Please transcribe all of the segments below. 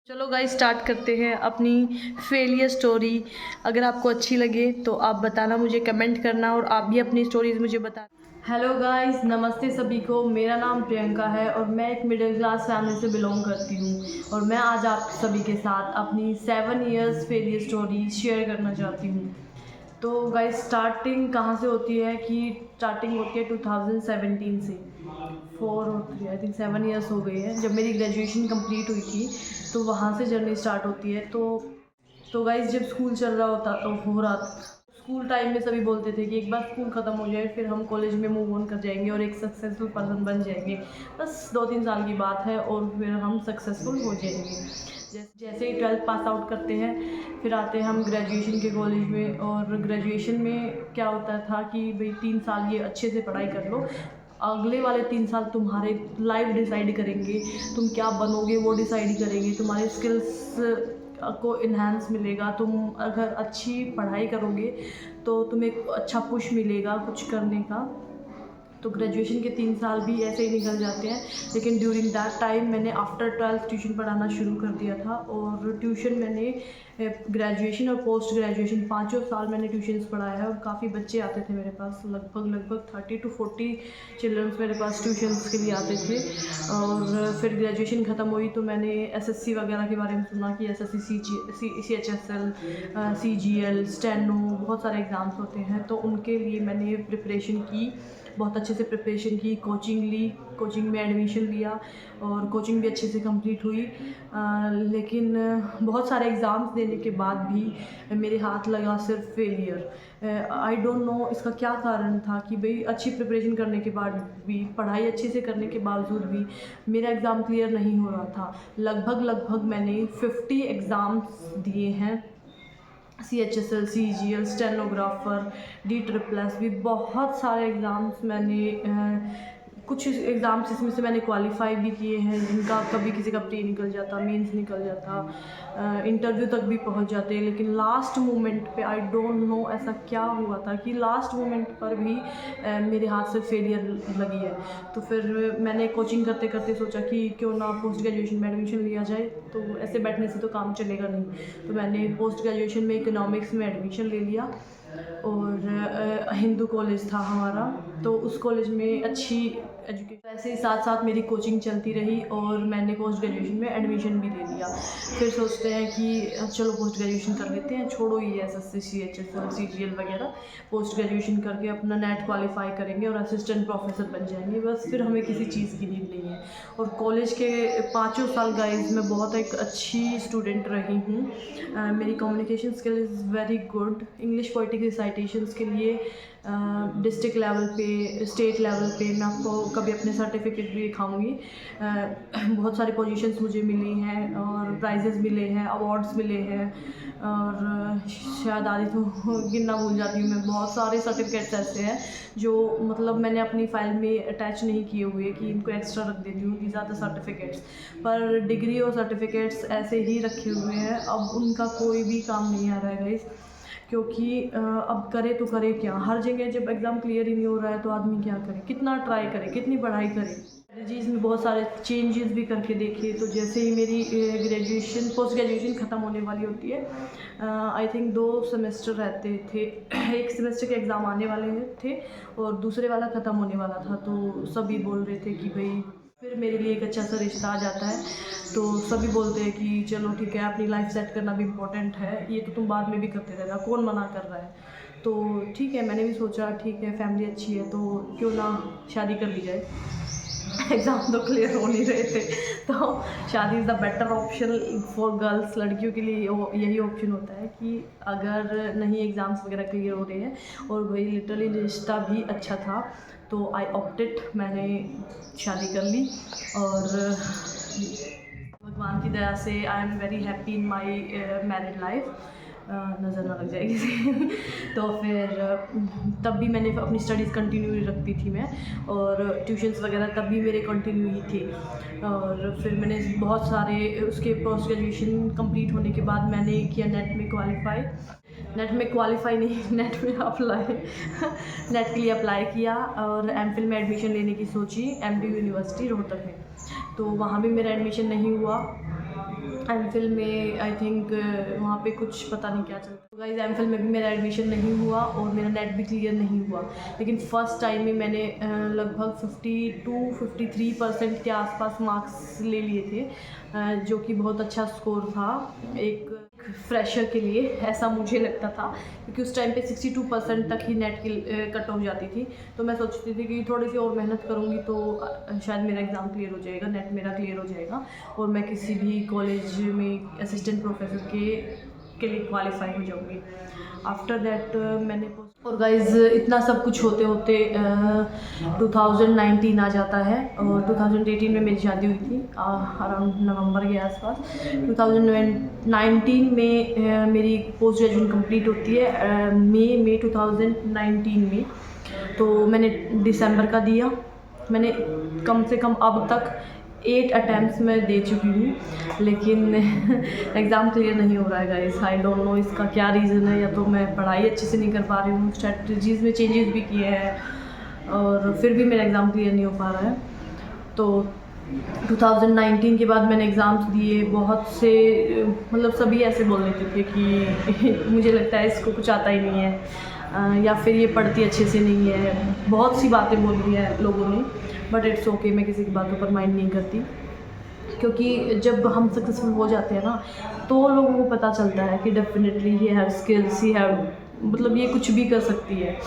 चलो guys start करते हैं अपनी फेलियर स्टोरी। अगर आपको अच्छी लगे तो आप बताना, मुझे कमेंट करना और आप भी अपनी स्टोरीज मुझे बता। हेलो गाइस, नमस्ते सभी को। मेरा नाम प्रियंका है और मैं एक मिडिल क्लास फैमिली से बिलोंग करती हूँ और मैं आज आप सभी के साथ अपनी 7 इयर्स फेलियर स्टोरी शेयर करना चाहती हूँ। तो गाइस स्टार्टिंग कहाँ से होती है कि स्टार्टिंग होती है 2017 से। 4 और 3 आई थिंक 7 इयर्स हो गए हैं जब मेरी ग्रेजुएशन कंप्लीट हुई थी, तो वहाँ से जर्नी स्टार्ट होती है। तो गाइस जब स्कूल चल रहा होता तो हो रहा था, स्कूल टाइम में सभी बोलते थे कि एक बार स्कूल ख़त्म हो जाए फिर हम कॉलेज में मूव ऑन कर जाएंगे और एक सक्सेसफुल पर्सन बन जाएंगे। बस 2-3 साल की बात है और फिर हम सक्सेसफुल हो जाएंगे। जैसे ही 12th पास आउट करते हैं फिर आते हैं हम ग्रेजुएशन के कॉलेज में। और ग्रेजुएशन में क्या होता था कि भाई 3 साल ये अच्छे से पढ़ाई कर लो, अगले वाले 3 साल तुम्हारे लाइफ डिसाइड करेंगे, तुम क्या बनोगे वो डिसाइड करेंगे, तुम्हारे स्किल्स को इन्हांस मिलेगा। तुम अगर अच्छी पढ़ाई करोगे तो तुम्हें अच्छा पुश मिलेगा कुछ करने का। तो ग्रेजुएशन के 3 साल भी ऐसे ही निकल जाते हैं, लेकिन ड्यूरिंग दैट टाइम मैंने आफ्टर 12th ट्यूशन पढ़ाना शुरू कर दिया था। और ट्यूशन मैंने ग्रेजुएशन और पोस्ट ग्रेजुएशन पाँचों साल मैंने ट्यूशन्स पढ़ाया है और काफ़ी बच्चे आते थे मेरे पास, लगभग 30 to 40 चिल्ड्रंस मेरे पास ट्यूशन्स के लिए आते थे। और फिर ग्रेजुएशन ख़त्म हुई तो मैंने एसएससी वगैरह के बारे में सुना कि एसएससी, CHSL, CGL, स्टेनो, बहुत सारे एग्ज़ाम्स होते हैं, तो उनके लिए मैंने प्रिपरेशन की, बहुत अच्छे से प्रिपरेशन की, कोचिंग ली, कोचिंग में एडमिशन लिया और कोचिंग भी अच्छे से कंप्लीट हुई। लेकिन बहुत सारे एग्ज़ाम्स देने के बाद भी मेरे हाथ लगा सिर्फ फेलियर। आई डोंट नो इसका क्या कारण था कि भाई अच्छी प्रिपरेशन करने के बाद भी, पढ़ाई अच्छे से करने के बावजूद भी मेरा एग्ज़ाम क्लियर नहीं हो रहा था। लगभग मैंने 50 एग्ज़ाम्स दिए हैं, CHSL, CGL, स्टेनोग्राफर, D++ भी बहुत सारे एग्ज़ाम्स मैंने कुछ एग्ज़ाम्स इसमें से मैंने क्वालिफाई भी किए हैं, जिनका कभी किसी का प्री निकल जाता, मेंस निकल जाता, इंटरव्यू तक भी पहुंच जाते। लेकिन लास्ट मोमेंट पे आई डोंट नो ऐसा क्या हुआ था कि लास्ट मोमेंट पर भी मेरे हाथ से फेलियर लगी है। तो फिर मैंने कोचिंग करते करते सोचा कि क्यों ना पोस्ट ग्रेजुएशन में एडमिशन लिया जाए, तो ऐसे बैठने से तो काम चलेगा नहीं। तो मैंने पोस्ट ग्रेजुएशन में इकोनॉमिक्स में एडमिशन ले लिया और हिंदू कॉलेज था हमारा, तो उस कॉलेज में अच्छी एजुकेशन, ऐसे ही साथ साथ मेरी कोचिंग चलती रही और मैंने पोस्ट ग्रेजुएशन में एडमिशन भी ले लिया। फिर सोचते हैं कि चलो पोस्ट ग्रेजुएशन कर लेते हैं, छोड़ो ये एसएससी, CHSL, CGL वगैरह, पोस्ट ग्रेजुएशन करके अपना नेट क्वालिफाई करेंगे और असिस्टेंट प्रोफेसर बन जाएंगे, बस फिर हमें किसी चीज़ की नीड नहीं है। और कॉलेज के 5 साल गाइज मैं बहुत एक अच्छी स्टूडेंट रही हूँ। मेरी communication skill is very good. English poetry recitations के लिए डिस्ट्रिक्ट लेवल पे, स्टेट लेवल पे मैं आपको कभी अपने सर्टिफिकेट भी दिखाऊंगी। बहुत सारी पोजीशंस मुझे मिली हैं और प्राइजेस मिले हैं, अवार्ड्स मिले हैं और शायद आदि तो गिनना भूल जाती हूँ मैं। बहुत सारे सर्टिफिकेट्स ऐसे हैं जो मतलब मैंने अपनी फाइल में अटैच नहीं किए हुए कि इनको एक्स्ट्रा रख देती हूँ, दीज आर द सर्टिफिकेट्स। पर डिग्री और सर्टिफिकेट्स ऐसे ही रखे हुए हैं, अब उनका कोई भी काम नहीं आ रहा है गाइस, क्योंकि अब करे तो करे क्या। हर जगह जब एग्ज़ाम क्लियर ही नहीं हो रहा है तो आदमी क्या करे, कितना ट्राई करे, कितनी पढ़ाई करे। स्ट्रेटजीज़ में बहुत सारे चेंजेस भी करके देखे। तो जैसे ही मेरी ग्रेजुएशन, पोस्ट ग्रेजुएशन ख़त्म होने वाली होती है, आई थिंक 2 सेमेस्टर रहते थे, एक सेमेस्टर के एग्ज़ाम आने वाले थे और दूसरे वाला ख़त्म होने वाला था। तो सभी बोल रहे थे कि भाई फिर मेरे लिए एक अच्छा सा रिश्ता आ जाता है, तो सभी बोलते हैं कि चलो ठीक है, अपनी लाइफ सेट करना भी इम्पोर्टेंट है, ये तो तुम बाद में भी करते रहना, कौन मना कर रहा है। तो ठीक है, मैंने भी सोचा ठीक है, फैमिली अच्छी है तो क्यों ना शादी कर ली जाए। एग्ज़ाम तो क्लियर हो नहीं रहे थे, तो शादी is the better option for girls. लड़कियों के लिए यही ऑप्शन होता है कि अगर नहीं एग्ज़ाम्स वगैरह क्लियर हो रहे हैं और वही लिटरली रिश्ता भी अच्छा था, तो आई ऑप्टेड, मैंने शादी कर ली। और भगवान की दया से I am very happy in my married life. नज़र ना लग जाएगी तो फिर तब भी मैंने अपनी स्टडीज़ कंटिन्यू रखती थी मैं, और ट्यूशन्स वगैरह तब भी मेरे कंटिन्यू ही थे। और फिर मैंने बहुत सारे उसके पोस्ट ग्रेजुएशन कंप्लीट होने के बाद मैंने किया नेट में क्वालिफाई, नेट में क्वालिफाई नहीं, नेट में अप्लाई नेट के लिए अप्लाई किया और एमफिल में एडमिशन लेने की सोची, MDU यूनिवर्सिटी रोहतक में। तो वहाँ भी मेरा एडमिशन नहीं हुआ एमफिल में आई थिंक वहाँ पे कुछ पता नहीं क्या चलता। तो गाइस एमफिल में भी मेरा एडमिशन नहीं हुआ और मेरा नेट भी क्लियर नहीं हुआ, लेकिन फ़र्स्ट टाइम में मैंने लगभग 52-53% के आसपास मार्क्स ले लिए थे, जो कि बहुत अच्छा स्कोर था एक फ्रेशर के लिए, ऐसा मुझे लगता था, क्योंकि उस टाइम पे 62% तक ही नेट की कट ऑफ जाती थी। तो मैं सोचती थी कि थोड़ी सी और मेहनत करूँगी तो शायद मेरा एग्ज़ाम क्लियर हो जाएगा, नेट मेरा क्लियर हो जाएगा और मैं किसी भी कॉलेज में असिस्टेंट प्रोफेसर के लिए क्वालिफाई हो जाऊँगी। आफ्टर दैट मैंने और गाइज़ इतना सब कुछ होते होते 2019 आ जाता है और 2018 में मेरी शादी हुई थी अराउंड नवंबर के आसपास। 2019 में मेरी पोस्ट ग्रेजुएशन कंप्लीट होती है मई 2019 में। तो मैंने दिसंबर का दिया। मैंने कम से कम अब तक 8 अटैम्प्ट्स मैं दे चुकी हूँ, लेकिन एग्ज़ाम क्लियर नहीं हो रहा है गाइस। आई डोंट नो इसका क्या रीज़न है, या तो मैं पढ़ाई अच्छे से नहीं कर पा रही हूँ, स्ट्रेटजीज़ में चेंजेस भी किए हैं और फिर भी मेरा एग्ज़ाम क्लियर नहीं हो पा रहा है। तो 2019 के बाद मैंने एग्ज़ाम्स दिए, बहुत से मतलब सभी ऐसे बोल देते थे कि मुझे लगता है इसको कुछ आता ही नहीं है या फिर ये पढ़ती अच्छे से नहीं है, बहुत सी बातें बोल दी है लोगों ने, बट इट्स ओके, मैं किसी की बातों पर माइंड नहीं करती, क्योंकि जब हम सक्सेसफुल हो जाते हैं ना तो लोगों को पता चलता है कि definitely he have skills, he have मतलब ये कुछ भी कर सकती है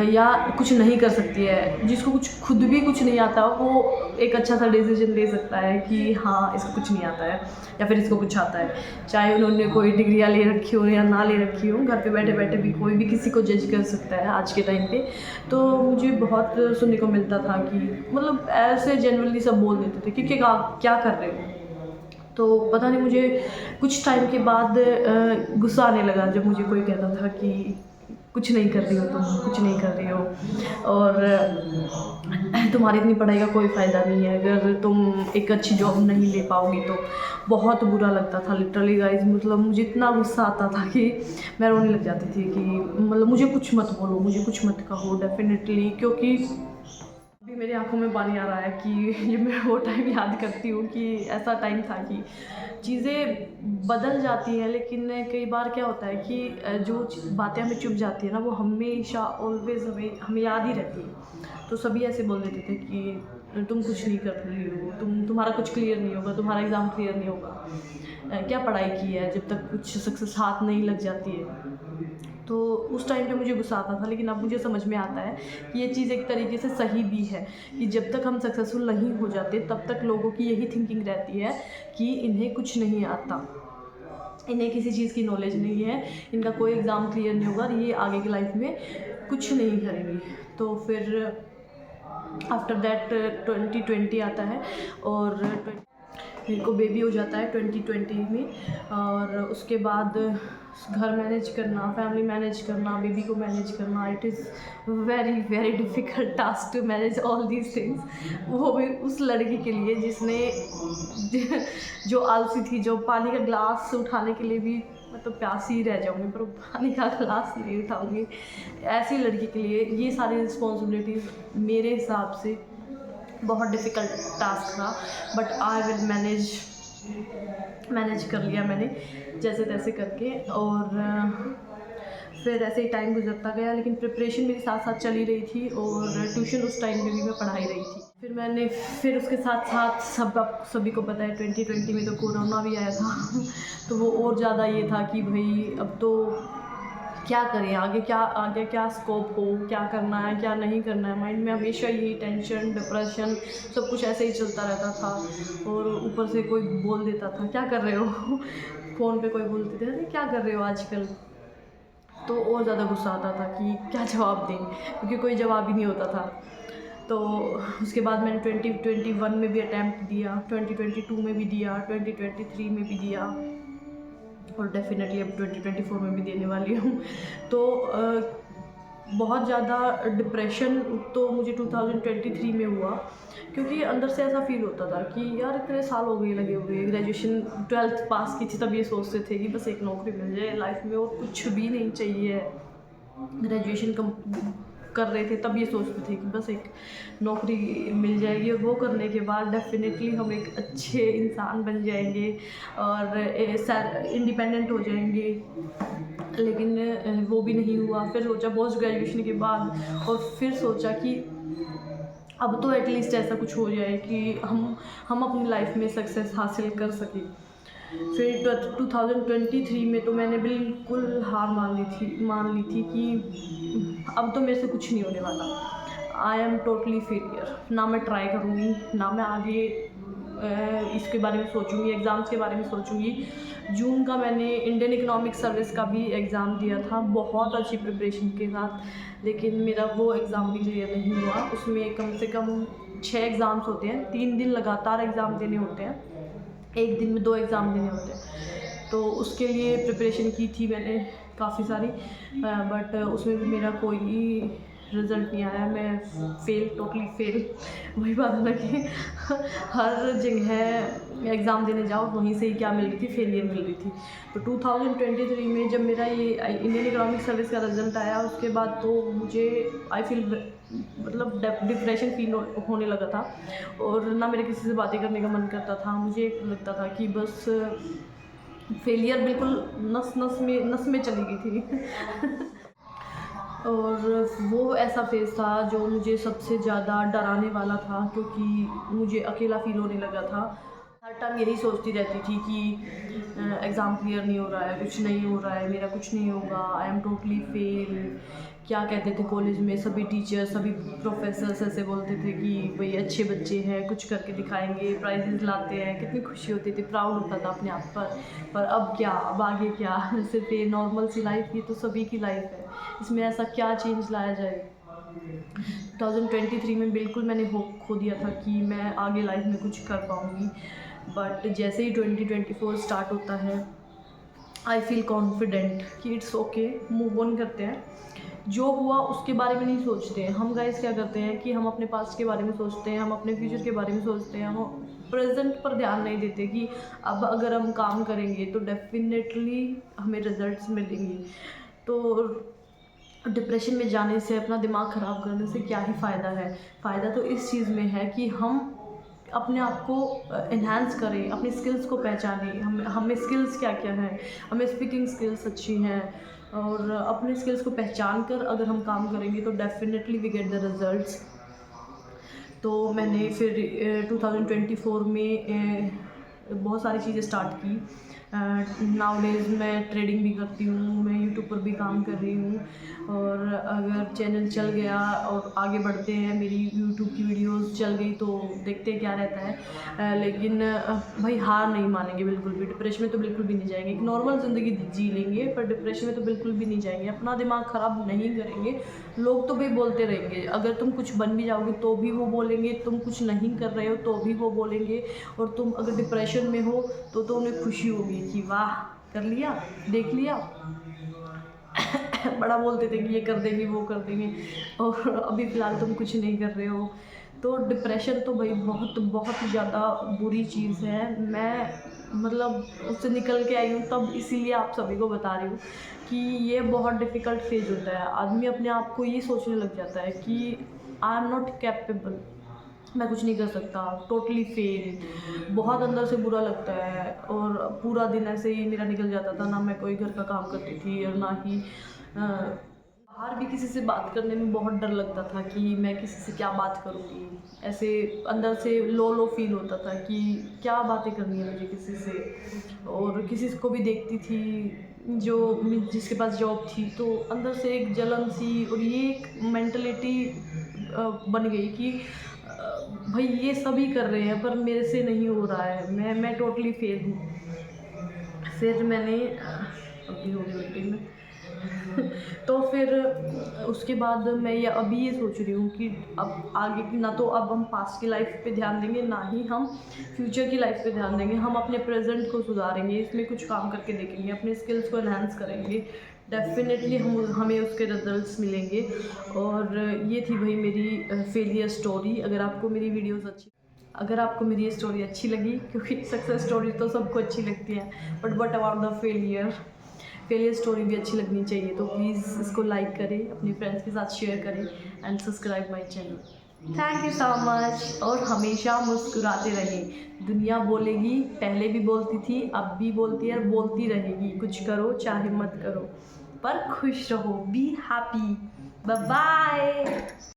या कुछ नहीं कर सकती है। जिसको कुछ खुद भी कुछ नहीं आता वो एक अच्छा सा डिसीजन ले सकता है कि हाँ इसको कुछ नहीं आता है या फिर इसको कुछ आता है, चाहे उन्होंने कोई डिग्रियाँ ले रखी हो या ना ले रखी हो, घर पे बैठे बैठे भी कोई भी किसी को जज कर सकता है आज के टाइम पे। तो मुझे बहुत सुनने को मिलता था कि मतलब ऐसे जनरली सब बोल देते थे कि क्या कर रहे हो। तो पता नहीं मुझे कुछ टाइम के बाद गुस्सा आने लगा जब मुझे कोई कहता था कि कुछ नहीं कर रही हो तुम, कुछ नहीं कर रही हो और तुम्हारी इतनी पढ़ाई का कोई फ़ायदा नहीं है, अगर तुम एक अच्छी जॉब नहीं ले पाओगी तो। बहुत बुरा लगता था लिटरली गाइज, मतलब मुझे इतना गुस्सा आता था कि मैं रोने लग जाती थी कि मतलब मुझे कुछ मत बोलो, मुझे कुछ मत कहो डेफिनेटली, क्योंकि अभी मेरी आंखों में पानी आ रहा है कि जब मैं वो टाइम याद करती हूँ कि ऐसा टाइम था कि चीज़ें बदल जाती हैं, लेकिन कई बार क्या होता है कि जो बातें हमें चुभ जाती है ना वो हमेशा ऑलवेज़ हमें याद ही रहती है। तो सभी ऐसे बोल देते थे कि तुम कुछ नहीं कर रही हो, तुम्हारा कुछ क्लियर नहीं होगा, तुम्हारा एग्ज़ाम क्लियर नहीं होगा, क्या पढ़ाई की है जब तक कुछ सक्सेस हाथ नहीं लग जाती है। तो उस टाइम पे मुझे गुस्सा आता था, लेकिन अब मुझे समझ में आता है कि ये चीज़ एक तरीके से सही भी है कि जब तक हम सक्सेसफुल नहीं हो जाते तब तक लोगों की यही थिंकिंग रहती है कि इन्हें कुछ नहीं आता, इन्हें किसी चीज़ की नॉलेज नहीं है, इनका कोई एग्ज़ाम क्लियर नहीं होगा, ये आगे की लाइफ में कुछ नहीं करेंगे। तो फिर आफ्टर दैट 2020 आता है और मेरे को बेबी हो जाता है 2020 में, और उसके बाद घर मैनेज करना, फैमिली मैनेज करना, बेबी को मैनेज करना, it is very very difficult task to manage all these things, वो भी उस लड़की के लिए जिसने जो आलसी थी, जो पानी का ग्लास उठाने के लिए भी मतलब प्यासी ही रह जाऊँगी पर पानी का ग्लास नहीं उठाऊँगी, ऐसी लड़की के लिए ये सारी रिस्पॉन्सिबिलिटीज़ मेरे हिसाब से बहुत डिफ़िकल्ट टास्क था, बट आई विल मैनेज कर लिया मैंने जैसे तैसे करके। और फिर ऐसे ही टाइम गुजरता गया, लेकिन प्रिपरेशन मेरे साथ साथ चली रही थी और ट्यूशन उस टाइम पे भी मैं पढ़ाई रही थी। फिर उसके साथ साथ सभी को पता है 2020 में तो कोरोना भी आया था तो वो और ज़्यादा ये था कि भाई अब तो क्या करें, आगे क्या स्कोप हो, क्या करना है क्या नहीं करना है, माइंड में हमेशा यही टेंशन, डिप्रेशन, सब कुछ ऐसे ही चलता रहता था। और ऊपर से कोई बोल देता था क्या कर रहे हो फ़ोन पे कोई बोलते थे अरे क्या कर रहे हो आजकल, तो और ज़्यादा गुस्सा आता था कि क्या जवाब दें, क्योंकि कोई जवाब ही नहीं होता था। तो उसके बाद मैंने 2021 में भी अटैम्प्ट दिया, 2022 में भी दिया, 2023 में भी दिया और डेफिनेटली अब 2024 में भी देने वाली हूँ। तो बहुत ज़्यादा डिप्रेशन तो मुझे 2023 में हुआ, क्योंकि अंदर से ऐसा फील होता था कि यार इतने साल हो गए लगे हुए, ग्रेजुएशन 12th पास की थी तब ये सोचते थे कि बस एक नौकरी मिल जाए लाइफ में और कुछ भी नहीं चाहिए, ग्रेजुएशन कर रहे थे तब ये सोचते थे कि बस एक नौकरी मिल जाएगी और वो करने के बाद डेफिनेटली हम एक अच्छे इंसान बन जाएंगे और इंडिपेंडेंट हो जाएंगे। लेकिन वो भी नहीं हुआ। फिर सोचा पोस्ट ग्रेजुएशन के बाद और फिर सोचा कि अब तो एटलीस्ट ऐसा कुछ हो जाए कि हम अपनी लाइफ में सक्सेस हासिल कर सकें। फिर 2023 में तो मैंने बिल्कुल हार मान ली थी कि अब तो मेरे से कुछ नहीं होने वाला। I am totally failure. ना मैं ट्राई करूँगी, ना मैं आगे इसके बारे में सोचूंगी, एग्ज़ाम्स के बारे में सोचूंगी। जून का मैंने इंडियन इकोनॉमिक सर्विस का भी एग्ज़ाम दिया था बहुत अच्छी प्रिपरेशन के साथ, लेकिन मेरा वो एग्ज़ाम भी क्लियर नहीं हुआ। उसमें कम से कम 6 एग्ज़ाम्स होते हैं, 3 दिन लगातार एग्ज़ाम देने होते हैं, एक दिन में 2 एग्ज़ाम देने होते हैं। तो उसके लिए प्रिपरेशन की थी मैंने काफ़ी सारी, बट उसमें भी मेरा कोई रिज़ल्ट नहीं आया। मैं टोटली फेल। वही बात है ना कि हर जगह एग्ज़ाम देने जाओ वहीं से ही क्या मिल रही थी, फेलियर मिल रही थी। तो 2023 में जब मेरा ये इंडियन इकोनॉमिक सर्विस का रिज़ल्ट आया, उसके बाद तो मुझे आई फील मतलब डिप्रेशन फील होने लगा था और ना मेरे किसी से बातें करने का मन करता था। मुझे लगता था कि बस फेलियर बिल्कुल नस में चली गई थी। और वो ऐसा फेज़ था जो मुझे सबसे ज़्यादा डराने वाला था, क्योंकि मुझे अकेला फ़ील होने लगा था। हर टाइम यही सोचती रहती थी कि एग्ज़ाम क्लियर नहीं हो रहा है, कुछ नहीं हो रहा है, मेरा कुछ नहीं होगा, आई एम टोटली फेल। क्या कहते थे कॉलेज में सभी टीचर्स, सभी प्रोफेसर्स ऐसे बोलते थे कि भाई अच्छे बच्चे हैं, कुछ करके दिखाएंगे, प्राइजेस लाते हैं। कितनी खुशी होती थी, प्राउड होता था अपने आप पर अब क्या, अब आगे क्या? सिर्फ ये नॉर्मल सी लाइफ, ये तो सभी की लाइफ है, इसमें ऐसा क्या चेंज लाया जाए। 2023 में बिल्कुल मैंने होप खो दिया था कि मैं आगे लाइफ में कुछ कर पाऊँगी, बट जैसे ही 2024 स्टार्ट होता है, आई फील कॉन्फिडेंट कि इट्स ओके, मूव ऑन करते हैं। जो हुआ उसके बारे में नहीं सोचते हैं हम। गाइस क्या करते हैं कि हम अपने पास्ट के बारे में सोचते हैं, हम अपने फ्यूचर के बारे में सोचते हैं, हम प्रेजेंट पर ध्यान नहीं देते कि अब अगर हम काम करेंगे तो डेफिनेटली हमें रिजल्ट्स मिलेंगे। तो डिप्रेशन में जाने से, अपना दिमाग ख़राब करने से क्या ही फ़ायदा है। फ़ायदा तो इस चीज़ में है कि हम अपने आप को इन्हांस करें, अपनी स्किल्स को पहचानें। हमें स्किल्स क्या क्या हैं, हमें स्पीकिंग स्किल्स अच्छी हैं, और अपने स्किल्स को पहचान कर अगर हम काम करेंगे तो definitely we get the results. तो मैंने फिर 2024 में बहुत सारी चीज़ें स्टार्ट की। नाउडेज़ मैं ट्रेडिंग भी करती हूँ, मैं यूट्यूब पर भी काम कर रही हूँ, और अगर चैनल चल गया और आगे बढ़ते हैं, मेरी यूट्यूब की वीडियोस चल गई तो देखते हैं क्या रहता है। लेकिन भाई हार नहीं मानेंगे बिल्कुल भी, डिप्रेशन में तो बिल्कुल भी नहीं जाएंगे। एक नॉर्मल ज़िंदगी जी लेंगे पर डिप्रेशन में तो बिल्कुल भी नहीं जाएंगे, अपना दिमाग ख़राब नहीं करेंगे। लोग तो भाई बोलते रहेंगे, अगर तुम कुछ बन भी जाओगे तो भी वो बोलेंगे, तुम कुछ नहीं कर रहे हो तो भी वो बोलेंगे, और तुम अगर डिप्रेशन में हो तो उन्हें खुशी होगी कि वाह कर लिया, देख लिया। बड़ा बोलते थे कि ये कर देंगे, वो कर देंगे, और अभी फ़िलहाल तुम कुछ नहीं कर रहे हो। तो डिप्रेशन तो भाई बहुत बहुत ज़्यादा बुरी चीज़ है। मैं मतलब उससे निकल के आई हूँ, तब इसीलिए आप सभी को बता रही हूँ कि ये बहुत डिफ़िकल्ट फेज़ होता है। आदमी अपने आप को ये सोचने लग जाता है कि आई एम नॉट कैपेबल, मैं कुछ नहीं कर सकता, टोटली फेल। बहुत अंदर से बुरा लगता है, और पूरा दिन ऐसे ही मेरा निकल जाता था। ना मैं कोई घर का काम करती थी, और ना ही बाहर भी किसी से बात करने में बहुत डर लगता था कि मैं किसी से क्या बात करूँगी। ऐसे अंदर से लो फील होता था कि क्या बातें करनी है मुझे किसी से। और किसी को भी देखती थी जिसके पास जॉब थी, तो अंदर से एक जलन सी, और ये एक मेंटलिटी बन गई कि भाई ये सभी कर रहे हैं पर मेरे से नहीं हो रहा है, मैं टोटली फेल हूँ। फिर मैंने अभी हो गई उल्टी में तो फिर उसके बाद मैं अभी ये सोच रही हूँ कि अब आगे की, ना तो अब हम पास्ट की लाइफ पे ध्यान देंगे, ना ही हम फ्यूचर की लाइफ पे ध्यान देंगे। हम अपने प्रेजेंट को सुधारेंगे, इसमें कुछ काम करके देखेंगे, अपने स्किल्स को एनहांस करेंगे, डेफिनेटली हमें उसके रिजल्ट्स मिलेंगे। और ये थी भाई मेरी फेलियर स्टोरी। अगर आपको मेरी ये स्टोरी अच्छी लगी, क्योंकि सक्सेस स्टोरी तो सबको अच्छी लगती है, but what about the failure. Failure story भी अच्छी लगनी चाहिए। तो प्लीज़ इसको लाइक करें, अपने फ्रेंड्स के साथ शेयर करें and subscribe my channel. Thank you so much. और हमेशा मुस्कुराते रहें। दुनिया बोलेगी, पहले भी बोलती थी, अब भी बोलती है और बोलती रहेगी, कुछ करो चाहे मत करो, पर खुश रहो, बी हैप्पी। Bye bye.